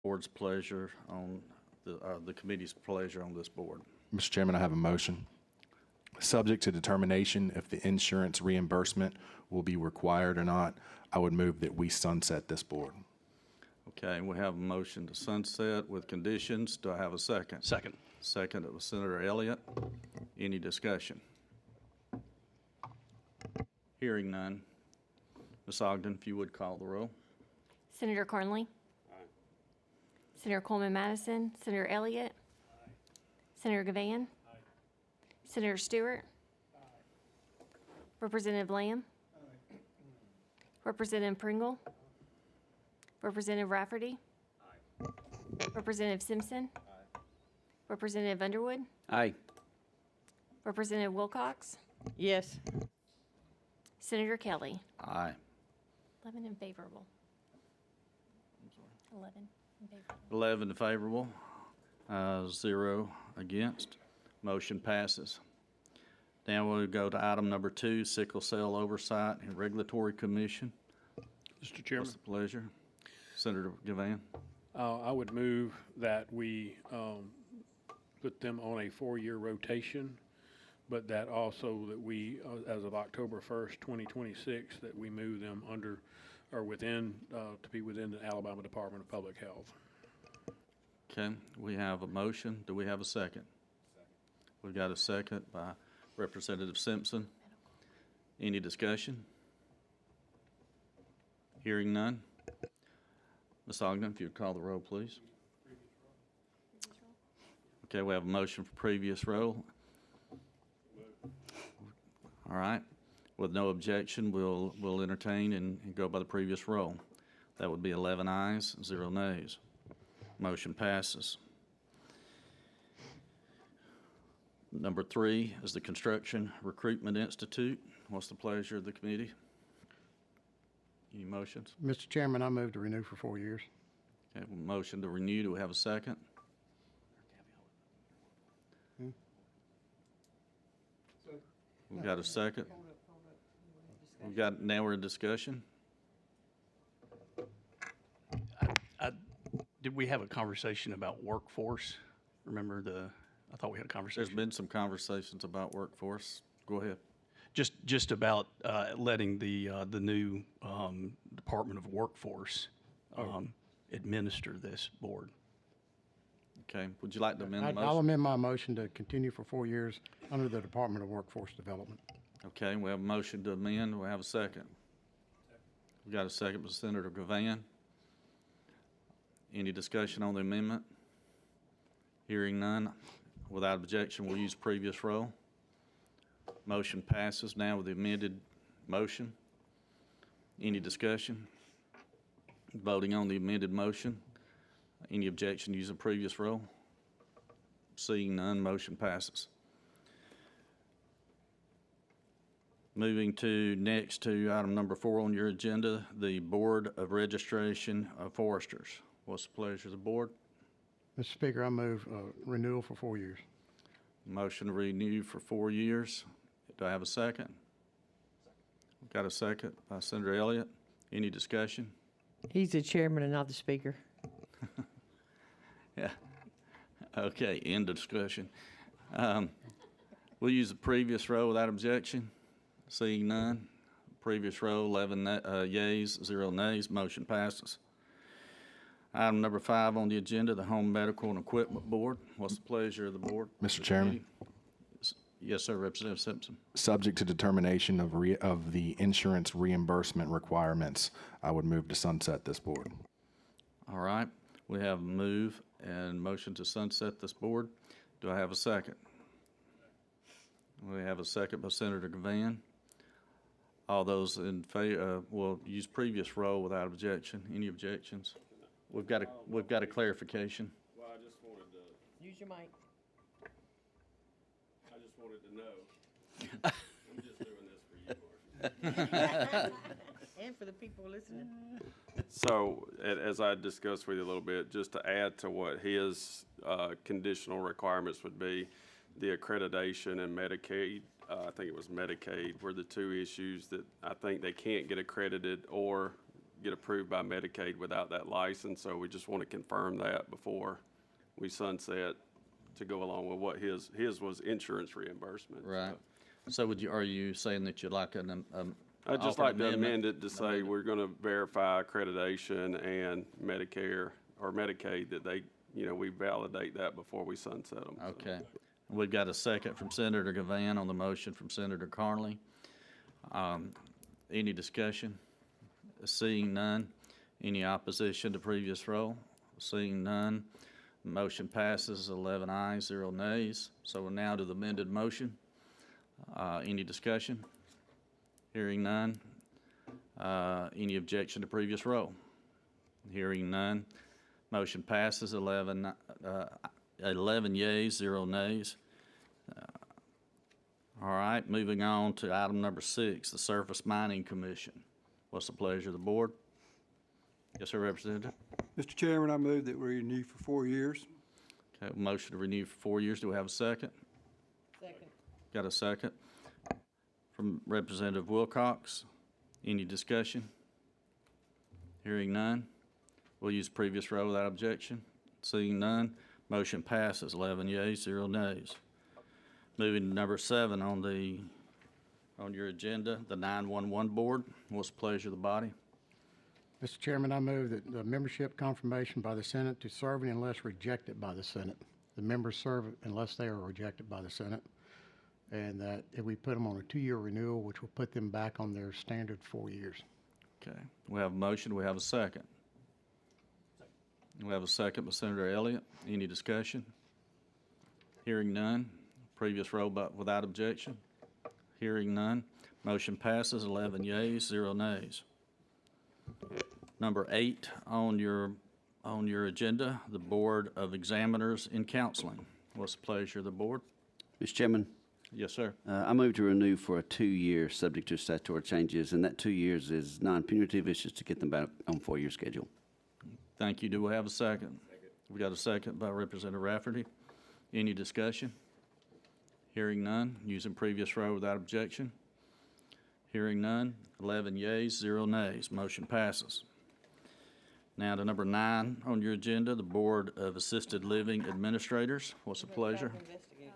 Board's pleasure on the committee's pleasure on this board. Mr. Chairman, I have a motion. Subject to determination if the insurance reimbursement will be required or not, I would move that we sunset this board. Okay, we have a motion to sunset with conditions. Do I have a second? Second. Second, it was Senator Elliott. Any discussion? Hearing none. Ms. Ogden, if you would call the roll. Senator Carnley? Aye. Senator Coleman-Madison? Senator Elliott? Aye. Senator Gavan? Aye. Senator Stewart? Aye. Representative Lamb? Aye. Representative Pringle? Aye. Representative Rafferty? Aye. Representative Simpson? Aye. Representative Underwood? Aye. Representative Wilcox? Yes. Senator Kelly? Aye. 11 in favorable. 11 in favorable. 11 favorable, 0 against. Motion passes. Now we'll go to item number 2, Sickle Cell Oversight and Regulatory Commission. Mr. Chairman, What's the pleasure? Senator Gavan. I would move that we put them on a 4-year rotation, but that also that we, as of October 1st, 2026, that we move them under or within, to be within the Alabama Department of Public Health. Okay, we have a motion. Do we have a second? We've got a second by Representative Simpson. Any discussion? Hearing none. Ms. Ogden, if you'd call the roll, please. Okay, we have a motion for previous roll. All right. With no objection, we'll entertain and go by the previous roll. That would be 11 ayes, 0 nays. Motion passes. Number 3 is the Construction Recruitment Institute. What's the pleasure of the committee? Any motions? Mr. Chairman, I move to renew for 4 years. Okay, motion to renew. Do we have a second? We've got a second. Now we're in discussion. Did we have a conversation about workforce? Remember I thought we had a conversation. There's been some conversations about workforce. Go ahead. Just about letting the new Department of Workforce administer this board. Okay. Would you like to amend the motion? I'll amend my motion to continue for 4 years under the Department of Workforce Development. Okay. We have a motion to amend. We have a second. We got a second by Senator Gavan. Any discussion on the amendment? Hearing none. Without objection, we'll use previous roll. Motion passes now with the amended motion. Any discussion? Voting on the amended motion. Any objection using previous roll? Seeing none, motion passes. Moving next to item number 4 on your agenda, the Board of Registration of Foresters. What's the pleasure of the board? Mr. Speaker, I move renewal for 4 years. Motion to renew for 4 years. Do I have a second? We've got a second by Senator Elliott. Any discussion? He's the chairman and not the speaker. Yeah. Okay, end of discussion. We'll use the previous row without objection. Seeing none. Previous row, 11 yeas, 0 nays. Motion passes. Item number 5 on the agenda, the Home Medical and Equipment Board. What's the pleasure of the board? Mr. Chairman. Yes, sir, Representative Simpson. Subject to determination of the insurance reimbursement requirements, I would move to sunset this board. All right. We have a move and motion to sunset this board. Do I have a second? We have a second by Senator Gavan. All those in favor, we'll use previous roll without objection. Any objections? We've got a clarification. Well, I just wanted to. Use your mic. I just wanted to know. I'm just doing this for you, Marcia. And for the people listening. So, as I discussed with you a little bit, just to add to what his conditional requirements would be, the accreditation and Medicaid, I think it was Medicaid, were the two issues that I think they can't get accredited or get approved by Medicaid without that license, so we just want to confirm that before we sunset to go along with what his was insurance reimbursement. so. Right. So are you saying that you'd like I'd just offer like to amendment? amend it to say we're going to verify accreditation and Medicare or Medicaid that they, we validate that before we sunset them. Okay. We've got a second from Senator Gavan on the motion from Senator Carnley. Any discussion? Seeing none. Any opposition to previous roll? Seeing none. Motion passes 11 ayes, 0 nays. So we're now to the amended motion. Any discussion? Hearing none. Any objection to previous roll? Hearing none. Motion passes 11 yeas, 0 nays. All right, moving on to item number 6, the Surface Mining Commission. What's the pleasure of the board? Yes, sir, Representative. Mr. Chairman, I move that we renew for 4 years. Okay, motion to renew for 4 years. Do we have a second? Second. Got a second from Representative Wilcox. Any discussion? Hearing none. We'll use previous row without objection. Seeing none, motion passes 11 yeas, 0 nays. Moving to number 7 on your agenda, the 911 Board. What's the pleasure of the body? Mr. Chairman, I move that the membership confirmation by the Senate to serving unless rejected by the Senate. The members serve unless they are rejected by the Senate. And that if we put them on a 2-year renewal, which will put them back on their standard 4 years. Okay, we have a motion, we have a second. We have a second by Senator Elliott. Any discussion? Hearing none. Previous row but without objection. Hearing none. Motion passes 11 yeas, 0 nays. Number 8 on your agenda, the Board of Examiners in Counseling. What's the pleasure of the board? Mr. Chairman, Yes, sir. I move to renew for a 2-year subject to statutory changes, and that 2 years is non-punitive. It's just to get them back on 4-year schedule. Thank you. Do we have a second? We got a second by Representative Rafferty. Any discussion? Hearing none. Using previous row without objection. Hearing none. 11 yeas, 0 nays. Motion passes. Now to number 9 on your agenda, the Board of Assisted Living Administrators. What's the pleasure? Private investigation.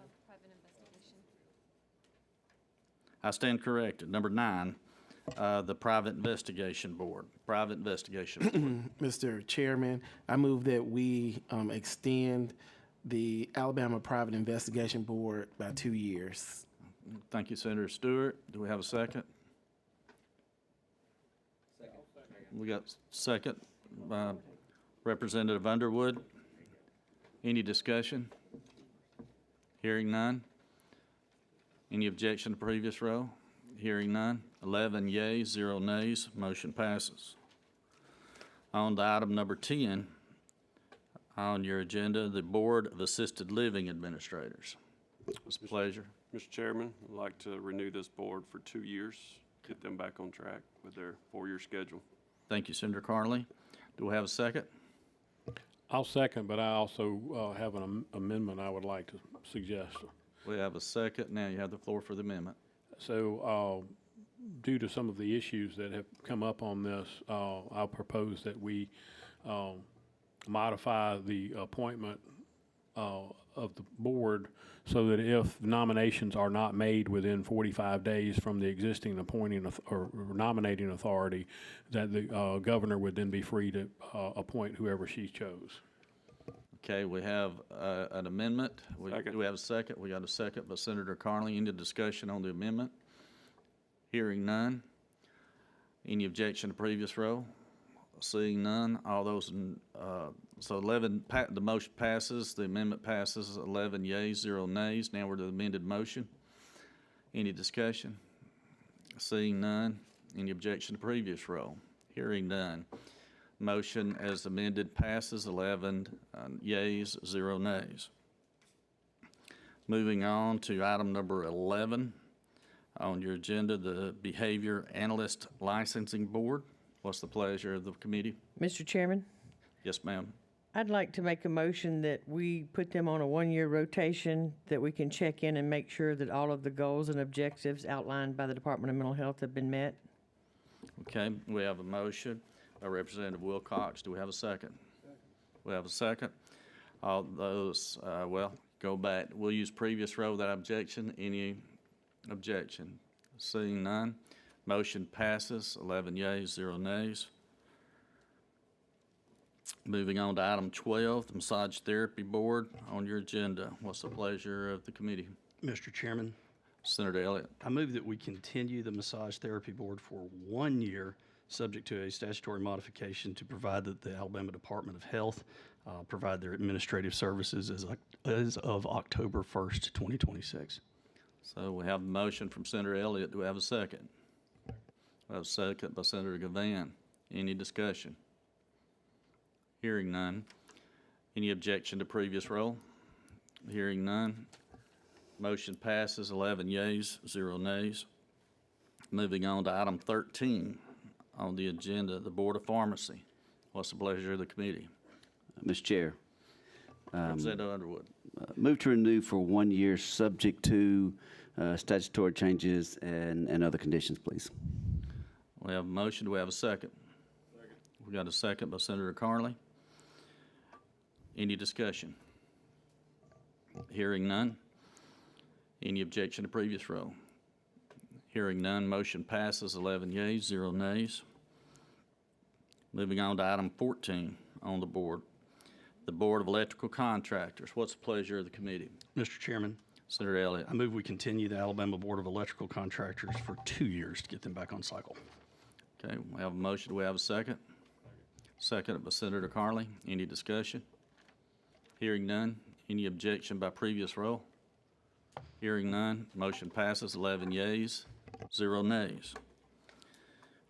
I stand corrected. Number 9, the Private Investigation Board. Private Investigation Board. Mr. Chairman, I move that we extend the Alabama Private Investigation Board by 2 years. Thank you, Senator Stewart. Do we have a second? We got second by Representative Underwood. Any discussion? Hearing none. Any objection to previous row? Hearing none. 11 yeas, 0 nays. Motion passes. On to item number 10 on your agenda, the Board of Assisted Living Administrators. It's a pleasure. Mr. Chairman, I'd like to renew this board for 2 years, get them back on track with their 4-year schedule. Thank you, Senator Carnley. Do we have a second? I'll second, but I also have an amendment I would like to suggest. We have a second. Now you have the floor for the amendment. So due to some of the issues that have come up on this, I'll propose that we modify the appointment of the board so that if nominations are not made within 45 days from the existing appointing or nominating authority, that the governor would then be free to appoint whoever she chose. Okay, we have an amendment. Second. Do we have a second? We got a second by Senator Carnley. Any discussion on the amendment? Hearing none. Any objection to previous row? Seeing none. All those in, so 11, the motion passes, the amendment passes, 11 yeas, 0 nays. Now we're to the amended motion. Any discussion? Seeing none. Any objection to previous row? Hearing none. Motion as amended passes, 11 yeas, 0 nays. Moving on to item number 11 on your agenda, the Behavior Analyst Licensing Board. What's the pleasure of the committee? Mr. Chairman, Yes, ma'am. I'd like to make a motion that we put them on a 1-year rotation, that we can check in and make sure that all of the goals and objectives outlined by the Department of Mental Health have been met. Okay, we have a motion by Representative Wilcox. Do we have a second? We have a second. All those, go back. We'll use previous row without objection. Any objection? Seeing none, motion passes, 11 yeas, 0 nays. Moving on to item 12, the Massage Therapy Board on your agenda. What's the pleasure of the committee? Mr. Chairman, Senator Elliott. I move that we continue the Massage Therapy Board for 1 year, subject to a statutory modification to provide that the Alabama Department of Health provide their administrative services as of October 1st, 2026. So we have a motion from Senator Elliott. Do we have a second? We have a second by Senator Gavan. Any discussion? Hearing none. Any objection to previous roll? Hearing none. Motion passes, 11 yeas, 0 nays. Moving on to item 13 on the agenda, the Board of Pharmacy. What's the pleasure of the committee? Mr. Chair, Representative Underwood. move to renew for 1 year, subject to statutory changes and other conditions, please. We have a motion. Do we have a second? Second. We got a second by Senator Carnley. Any discussion? Hearing none. Any objection to previous roll? Hearing none, motion passes, 11 yeas, 0 nays. Moving on to item 14 on the board, the Board of Electrical Contractors. What's the pleasure of the committee? Mr. Chairman, Senator Elliott. I move we continue the Alabama Board of Electrical Contractors for 2 years to get them back on cycle. Okay, we have a motion. Do we have a second? Second by Senator Carnley. Any discussion? Hearing none. Any objection by previous roll? Hearing none. Motion passes, 11 yeas, 0 nays.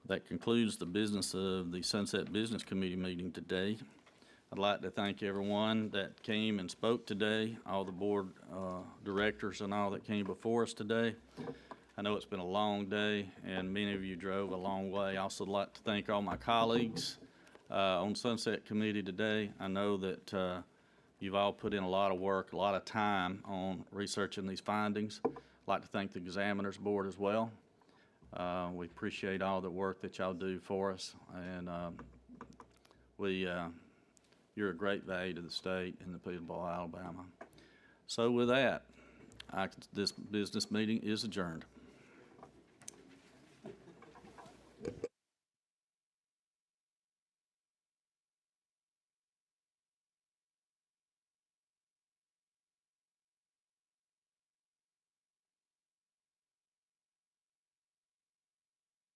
That concludes the business of the Sunset Business Committee meeting today. I'd like to thank everyone that came and spoke today, all the board directors and all that came before us today. I know it's been a long day, and many of you drove a long way. I also like to thank all my colleagues on Sunset Committee today. I know that you've all put in a lot of work, a lot of time on researching these findings. I'd like to thank the Examiners Board as well. We appreciate all the work that y'all do for us, and you're a great value to the state and the people of Alabama. So with that, this business meeting is adjourned.